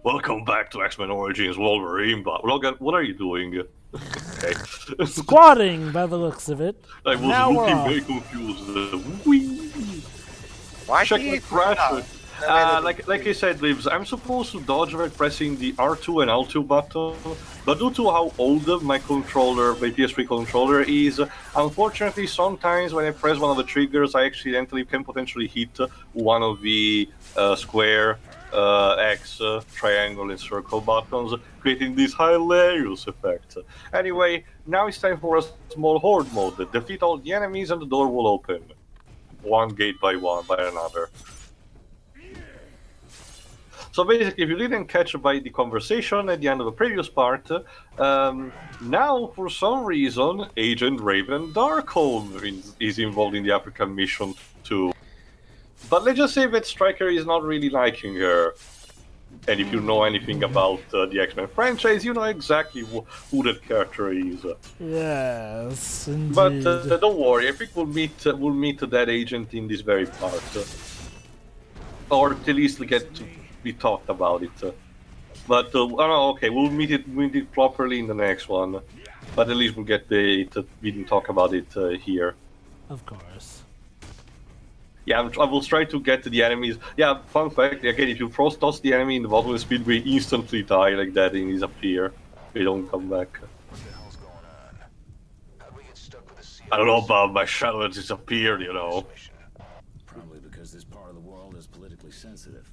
Welcome back to X-Men Origins Wolverine, but Logan, what are you doing? Okay. Squatting, by the looks of it. I was Now we're looking off. very confused. Whee! Why Check do my you crash. Like I said, Libs, I'm supposed to dodge by pressing the R2 and L2 button, but due to how old my PS3 controller is, unfortunately sometimes when I press one of the triggers I accidentally can potentially hit one of the square, X, triangle and circle buttons, creating this hilarious effect. Anyway, now it's time for a small horde mode. Defeat all the enemies and the door will open. One gate by another. So basically, if you didn't catch by the conversation at the end of the previous part, now for some reason, Agent Raven Darkhold is involved in the African mission too. But let's just say that Stryker is not really liking her. And if you know anything about the X-Men franchise, you know exactly who that character is. Yes, indeed. But don't worry, I think we'll meet that agent in this very part, or at least get to be talked about it. But okay, we'll meet it properly in the next one. But at least we'll get we didn't talk about it here. Of course. Yeah, I will try to get to the enemies. Yeah, fun fact, again, if you frost toss the enemy in the bottom of the speedway, instantly die like that and disappear. They don't come back. I don't know about my shadow that disappeared, you know. Probably because this part of the world is politically sensitive.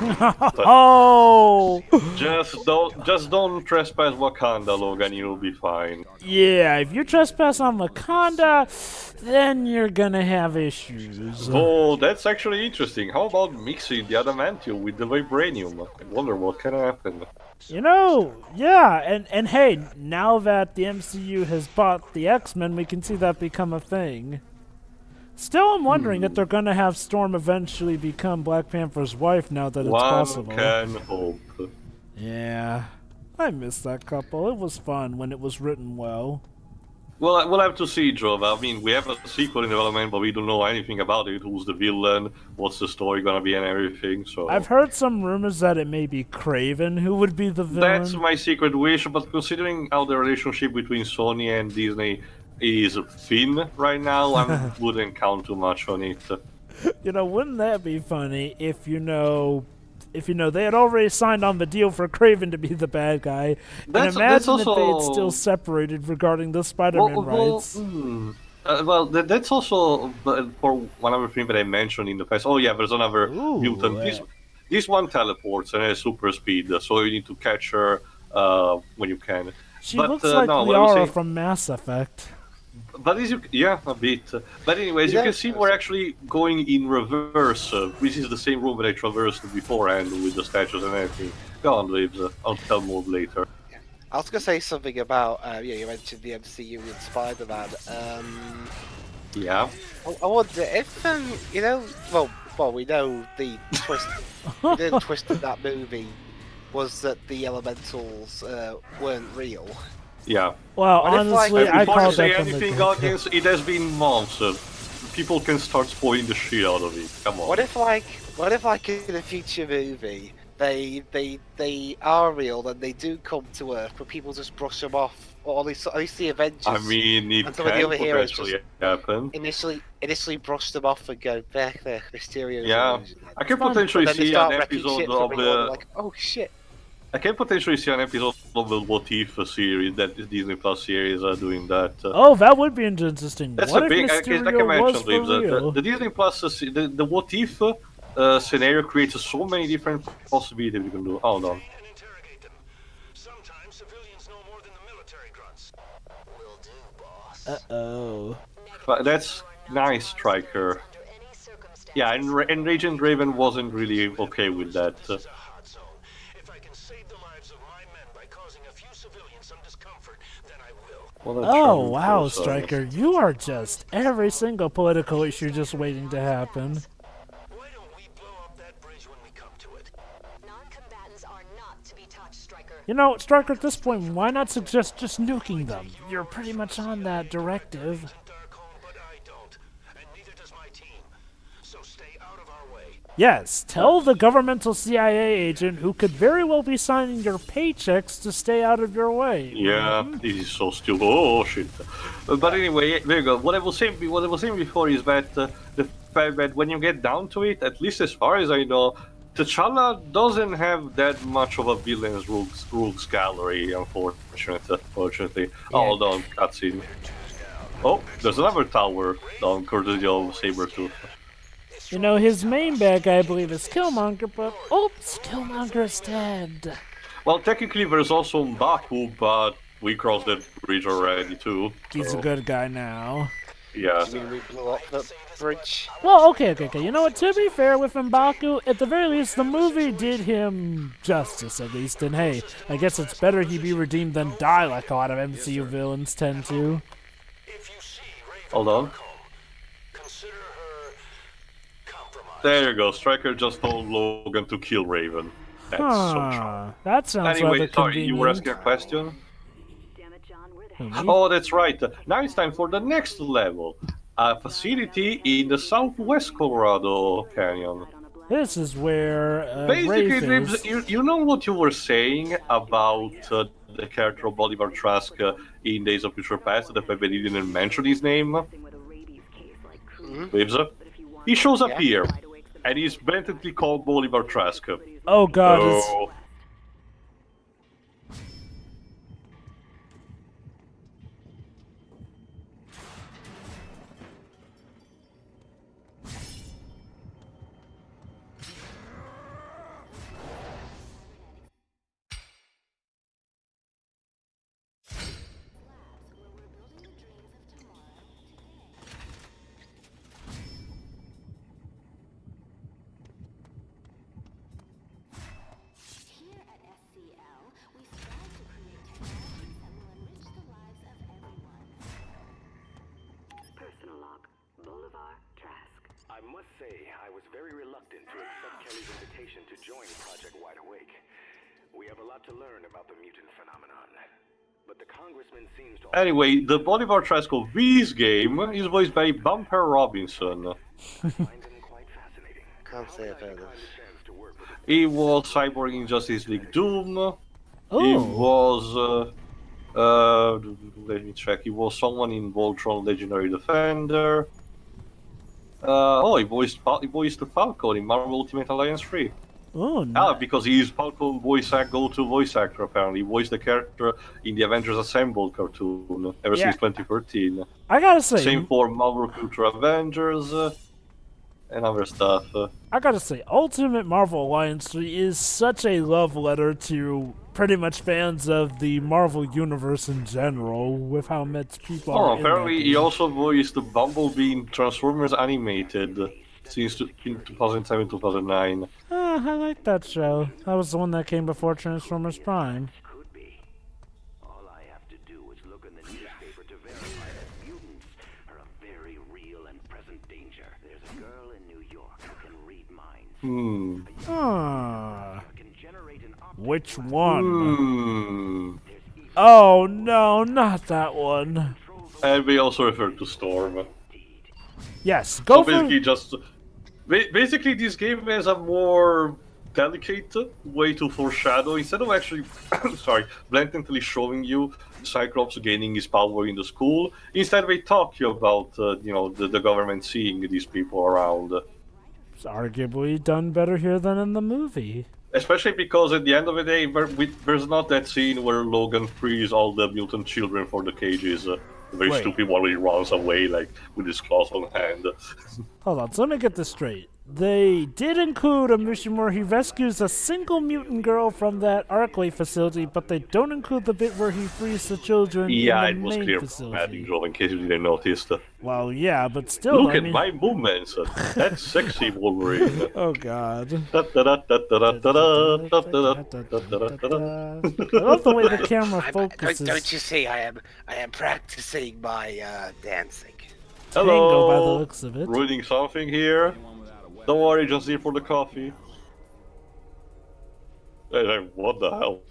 Oh! Just don't trespass Wakanda, Logan. You'll be fine. Yeah, if you trespass on Wakanda, then you're gonna have issues. Oh, that's actually interesting. How about mixing the adamantium with the vibranium? I wonder what can happen. You know, yeah, and hey, now that the MCU has bought the X-Men, we can see that become a thing. Still, I'm wondering if they're gonna have Storm eventually become Black Panther's wife now that it's possible. One can hope. Yeah, I miss that couple. It was fun when it was written well. Well, we'll have to see, Joe. I mean, we have a sequel in development, but we don't know anything about it. Who's the villain? What's the story gonna be, and everything. So I've heard some rumors that it may be Kraven who would be the villain. that's my secret wish. But considering how the relationship between Sony and Disney is thin right now, I wouldn't count too much on it. You know, wouldn't that be funny if they had already signed on the deal for Kraven to be the bad guy, That's and imagine also... if they'd still separated regarding the Spider-Man rights. That's also for one other thing that I mentioned in the past. Oh yeah, there's another mutant. This one teleports and has super speed, so you need to catch her when you can. She looks like Liara from Mass Effect. But yeah, a bit. But anyways, you can see we're actually going in reverse. This is the same room that I traversed beforehand with the statues and everything. Go on, Lives. I'll tell more later. Yeah. I was going to say something about, you mentioned the MCU and Spider-Man. Yeah. I wonder if, well, we know the twist, the twist of that movie was that the elementals weren't real. Yeah. Well, honestly, I called that from the audience, it has been months. People can start spoiling the shit out of it. Come on. What if in a future movie they are real and they do come to Earth, but people just brush them off, or at least the Avengers. I mean, it can potentially happen. Initially brush them off and go back there, Mysterio. Yeah, I can potentially see an episode of the. Like, oh shit. I can potentially see an episode of the What If series, that Disney Plus series, doing that. Oh, that would be interesting. That's what a big. Like I mentioned, the Disney Plus, the What If scenario creates so many different possibilities you can do. Hold on. Uh-oh. But that's nice, Stryker. Yeah, and Agent Raven wasn't really okay with that. Oh, wow, Stryker, you are just every single political issue just waiting to happen. Why don't we blow up that bridge when we come to it? Non-combatants are not to be touched, Stryker. You know, Stryker, at this point, why not suggest just nuking them? You're pretty much on that directive. Yes, tell the governmental CIA agent who could very well be signing your paychecks to stay out of your way. Yeah, this is so stupid. Oh shit! But anyway, there you go. What I was saying before is that the fact that when you get down to it, at least as far as I know, T'Challa doesn't have that much of a villain's rules gallery. Unfortunately, hold on, cutscene. Oh, there's another tower down courtesy of Sabretooth. You know, his main bad guy, I believe, is Killmonger, but oops, Killmonger is dead. Well, technically, there's also M'Baku, but we crossed that bridge already too. He's a good guy now. Yeah. I mean, we blew up the bridge. Well, okay. You know what? To be fair with M'Baku, at the very least, the movie did him justice, at least. And hey, I guess it's better he be redeemed than die like a lot of MCU villains tend to. Hold on. There you go. Stryker just told Logan to kill Raven. That's so charming. That sounds Anyway, rather sorry, you were asking a question? Oh, that's right. Now it's time for the next level. A facility in the southwest Colorado Canyon. This is where Basically, Rafe is. you know what you were saying about the character of Bolivar Trask in Days of Future Past, the fact that he didn't mention his name? Waves up. He shows up here, and he's blatantly called Bolivar Trask. Oh god, So, Here at SCL, we strive to create technologies that will enrich the lives of everyone. Personal log. Bolivar Trask. I must say, I was very reluctant to accept Kelly's invitation to join Project Wide Awake. We have a lot to learn about the mutant phenomenon. But the congressman seems to... anyway, the Bolivar Trask of this game is voiced by Bumper Robinson. finds him quite fascinating. Can't say I've heard of. He was Cyborg in Justice League Doom. He Oh, was, let me check. He was someone in Voltron Legendary Defender. He voiced the Falcon in Marvel Ultimate Alliance 3. oh, no. Because he is Falcon go-to voice actor apparently. He voiced the character in the Avengers Assemble cartoon ever Yeah. since 2013. I gotta say, Same for Marvel Future Avengers and other stuff. Ultimate Marvel Alliance 3 is such a love letter to pretty much fans of the Marvel Universe in general, with how much people are in Apparently that he game. also voiced Bumblebee in Transformers Animated since in 2007-2009. I like that show. That was the one that came before Transformers Prime. Could be. All I have to do is look in the newspaper to verify that mutants are a very real and present danger. There's a girl in New York who can read minds. Can generate an Which one? Hmm. Oh no, not that one. And we also refer to Storm. Yes, go for... Basically, this game has a more delicate way to foreshadow. Instead of actually, blatantly showing you Cyclops gaining his power in the school, instead they talk you about, the government seeing these people around. It's arguably done better here than in the movie. Especially because at the end of the day, there's not that scene where Logan frees all the mutant children for the cages. Very Wait. stupid while he runs away, like, with his claws on hand. Hold on, so let me get this straight. They did include a mission where he rescues a single mutant girl from that Arcway facility, but they don't include the bit where he frees the children Yeah, in it the was main clear facility. from in case you didn't notice. Well, yeah, but still, Look I at mean... my movements. That's sexy, Wolverine. Oh god. I I love the way the camera focuses. Don't you see? I am practicing my dancing. Tango by the looks of it. Ruining something here. Don't worry, just here for the coffee. Hey, what the hell?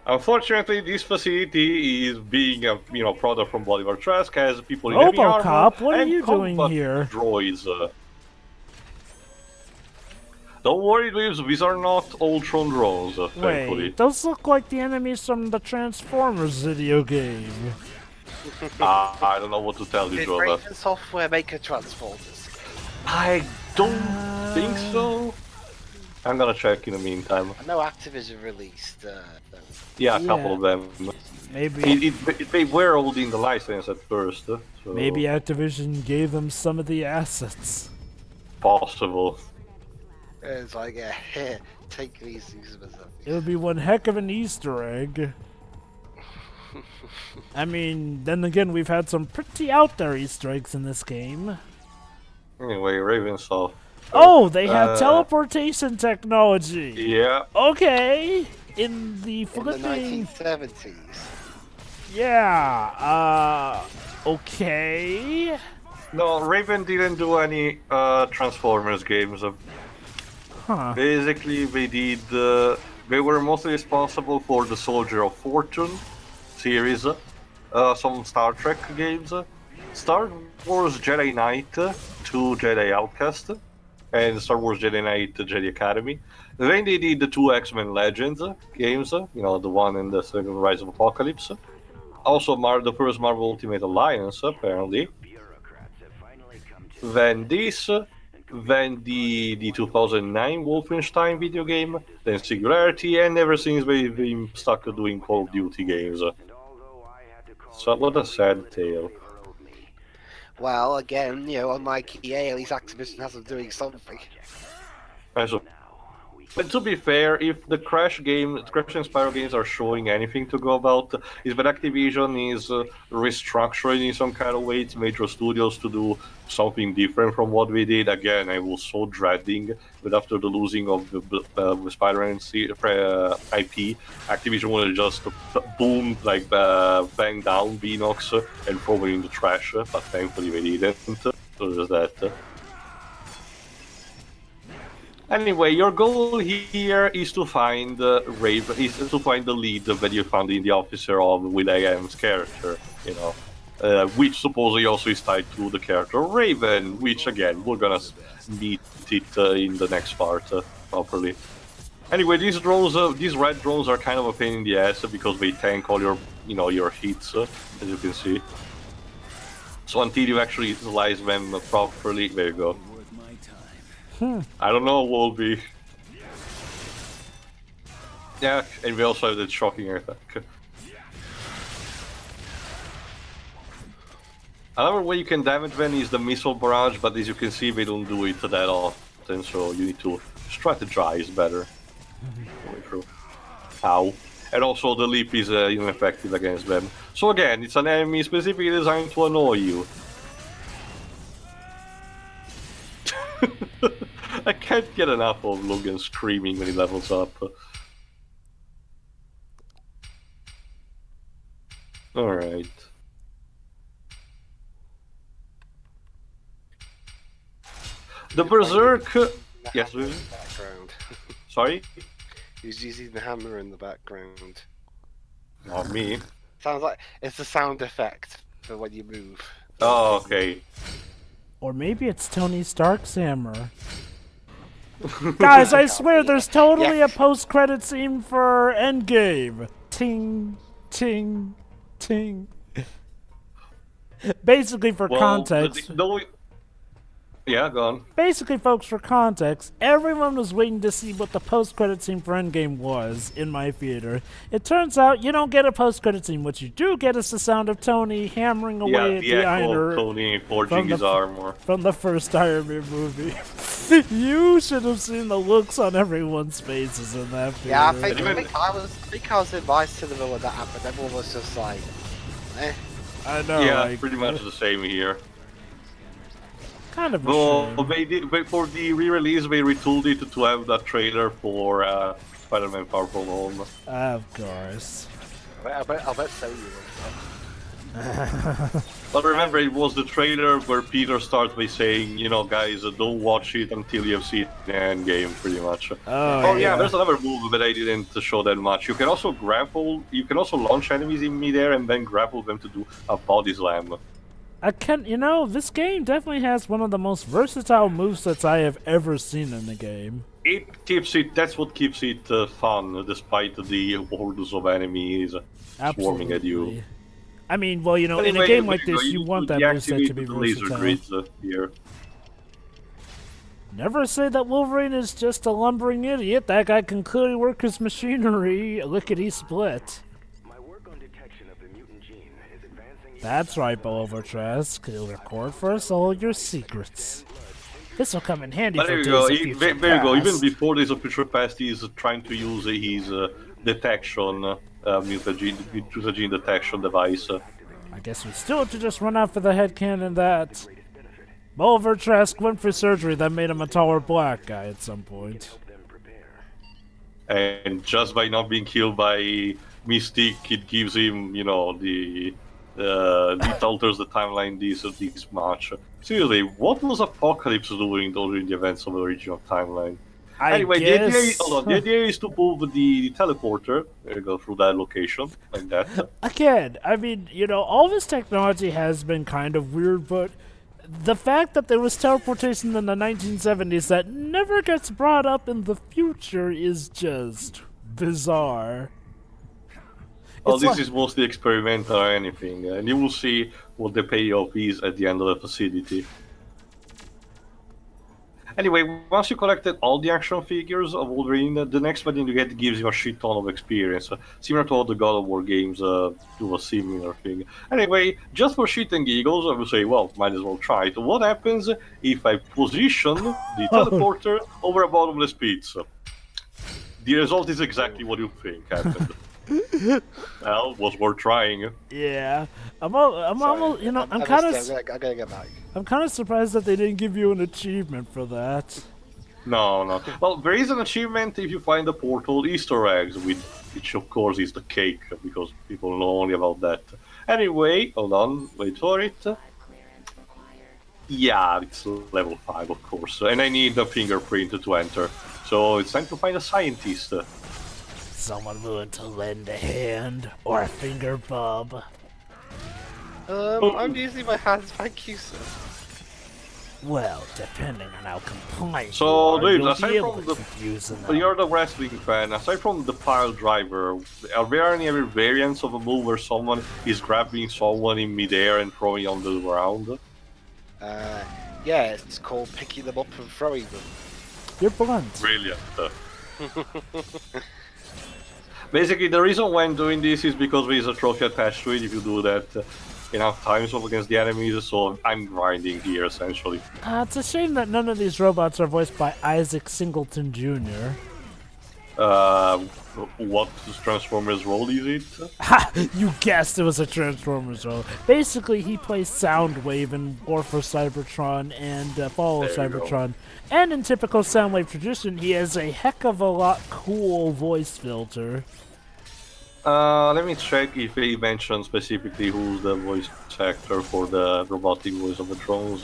Unfortunately, this facility is being a product from Bolivar Trask, has people in heavy armor RoboCop, what are and you doing combat here? droids. Don't worry, Dweebs, these are not Ultron drones, thankfully. Wait, those look like the enemies from the Transformers video game. I don't know what to tell you, Did Jova. Raven Software make a Transformers? I don't think so. I'm gonna check in the meantime. I know Activision released them. Yeah, a couple of them. Maybe They were holding the license at first, so maybe Activision gave them some of the assets. possible. It's like, yeah, here, take these things. It would be one heck of an Easter egg. I mean, then again, we've had some pretty out there Easter eggs in this game. Anyway, Ravensoft. Oh, they have teleportation technology. Yeah. Okay, in the In the flipping. 1970s. Yeah. Okay. No, Raven didn't do any Transformers games. Huh. Basically, they did. They were mostly responsible for the Soldier of Fortune series, some Star Trek games, Star Wars Jedi Knight, 2 Jedi Outcast, and Star Wars Jedi Knight Jedi Academy. Then they did the 2 X-Men Legends games, the one and the second Rise of Apocalypse. Also, the first Marvel Ultimate Alliance, apparently. Then this, then the 2009 Wolfenstein video game, then Singularity, and ever since they've been stuck doing Call of Duty games. So what a sad tale. Well, again, unlike EA, at least Activision has them doing something. But to be fair, if the Crash and Spyro games are showing anything to go about, is that Activision is restructuring in some kind of way to major studios to do something different from what we did. Again, I was so dreading that after the losing of the Spider-Man IP, Activision would have just boom, bang down Beanox and throw it in the trash, but thankfully they didn't. So there's that. Anyway, your goal here is to find Raven, is to find the lead that you found in the officer of Will.i.am's character, which supposedly also is tied to the character Raven, which again we're gonna meet it in the next part properly. Anyway, these red drones are kind of a pain in the ass because they tank all your hits, as you can see. So until you actually slice them properly, there you go. I don't know, Wolby. Yeah, and we also have the shocking attack. Another way you can damage them is the missile barrage, but as you can see, they don't do it that often, so you need to strategize better. Ow. And also the leap is ineffective against them. So again, it's an enemy specifically designed to annoy you. I can't get enough of Logan screaming when he levels up. Alright. The Berserk... Yes, we... Background. Sorry? He's using the hammer in the background. Not me. Sounds like it's a sound effect for when you move. Oh, okay. Or maybe it's Tony Stark's hammer. Guys, I swear there's totally a post-credit scene for Endgame. Ting, ting, ting. Basically, for context. Yeah, go on. Basically, folks, for context, everyone was waiting to see what the post-credit scene for Endgame was in my theater. It turns out you don't get a post-credit scene. What you do get is the sound of Tony hammering away at the iron. Tony forging his armor. From the first Iron Man movie. You should have seen the looks on everyone's faces in that theater. Yeah, I think I was in my cinema when that happened. Everyone was just like, eh. I know. Yeah, pretty much the same here. Kind of. For the re-release, they retooled it to have that trailer for Spider-Man Far From Home. Of course. I'll bet so you will. But remember, it was the trailer where Peter starts by saying, you know, guys, don't watch it until you have seen the end game, pretty much. Oh yeah, there's another move that I didn't show that much. You can also grapple, you can also launch enemies in midair and then grapple them to do a body slam. This game definitely has one of the most versatile movesets I have ever seen in the game. That's what keeps it fun, despite the hordes of enemies swarming at you. I mean, well, in a game like this, you want that moveset to be versatile. Grids here. Never say that Wolverine is just a lumbering idiot. That guy can clearly work his machinery. Lickety split. My work on detection of the mutant gene is advancing. That's right, Bolvertrask. He'll record for us all your secrets. This will come in handy for Days of Future Past. There you go. Even before Days of Future Past, he's trying to use his detection, mutagen detection device. I guess we still have to just run out for the headcanon that Bolvertrask went for surgery that made him a taller black guy at some point. And just by not being killed by Mystique, it gives him, it alters the timeline this much. Seriously, what was Apocalypse doing during the events of the original timeline? Anyway, the idea is to move the teleporter. There you go, through that location, like that. Again, I mean, all this technology has been kind of weird, but the fact that there was teleportation in the 1970s that never gets brought up in the future is just bizarre. Well, this is mostly experimental or anything, and you will see what the payoff is at the end of the facility. Anyway, once you collected all the action figures of Wolverine, the next one you get gives you a shit ton of experience, similar to all the God of War games do a similar thing. Anyway, just for shit and giggles, I will say, well, might as well try it. What happens if I position the teleporter over a bottomless pit? The result is exactly what you think happened. Well, was worth trying. Yeah, I'm kind of. I gotta get back. I'm kind of surprised that they didn't give you an achievement for that. No. Well, there is an achievement if you find the portal Easter eggs, which of course is the cake, because people know only about that. Anyway, hold on, wait for it. Yeah, it's level 5, of course, and I need the fingerprint to enter. So it's time to find a scientist. Someone willing to lend a hand or a finger, bub. I'm using my hands, thank you, sir. Well, depending on how compliant so, you are, dude, aside from you're the wrestling fan, aside from the pile driver, are there any other variants of a move where someone is grabbing someone in midair and throwing on the ground? Yeah, it's called picking them up and throwing them. You're blunt. Brilliant. Basically, the reason why I'm doing this is because there is a trophy attached to it if you do that enough times against the enemies, so I'm grinding here, essentially. It's a shame that none of these robots are voiced by Isaac Singleton Jr. What Transformers role is it? Ha! You guessed it was a Transformers role. Basically, he plays Soundwave in War for Cybertron and Fall of Cybertron. And in typical Soundwave tradition, he has a heck of a lot cool voice filter. Let me check if he mentioned specifically who's the voice actor for the robotic voice of the drones.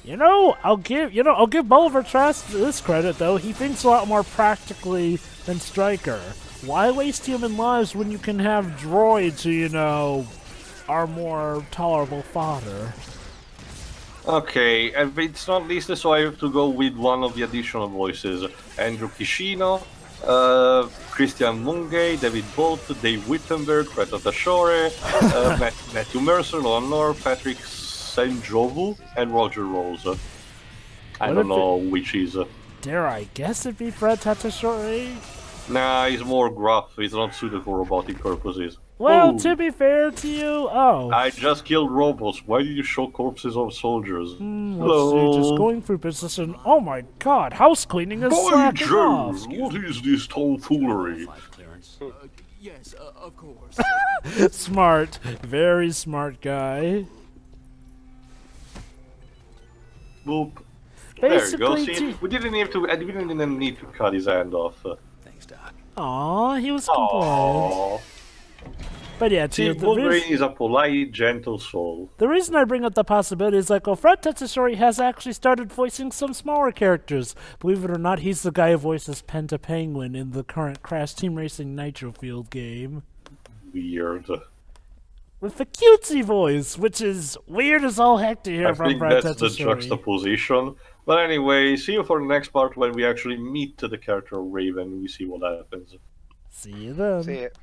I'll give Bolvertrask this credit though. He thinks a lot more practically than Stryker. Why waste human lives when you can have droids who, are more tolerable fodder? Okay, and it's not listed, so I have to go with one of the additional voices. Andrew Kishino, Christian Mungay, David Bolt, Dave Wittenberg, Greta Tashore, Matthew Mercer, Leonor, Patrick Sanjovu, and Roger Rose. I don't know which is. Dare I guess it'd be Fred Tatashore? Nah, he's more gruff. He's not suited for robotic purposes. Well, to be fair to you, I just killed robots. Why did you show corpses of soldiers? Let's see, just going through business and oh my god, house cleaning is slacking off. What is this tomfoolery? Yes, of course. Smart, very smart guy. Boop. Basically, there you go. See, we didn't even need to cut his hand off. Thanks, Doc. Aw, he was compliant. But yeah, See, the Wolverine is a polite, gentle soul. The reason I bring up the possibility is like, well, Fred Tetsushori has actually started voicing some smaller characters. Believe it or not, he's the guy who voices Penta Penguin in the current Crash Team Racing Nitro Field game. Weird. With a cutesy voice, which is weird as all heck to hear I from think Fred that's the Tetsushori. juxtaposition. But anyway, see you for the next part when we actually meet the character Raven. We see what happens. See you then. See it.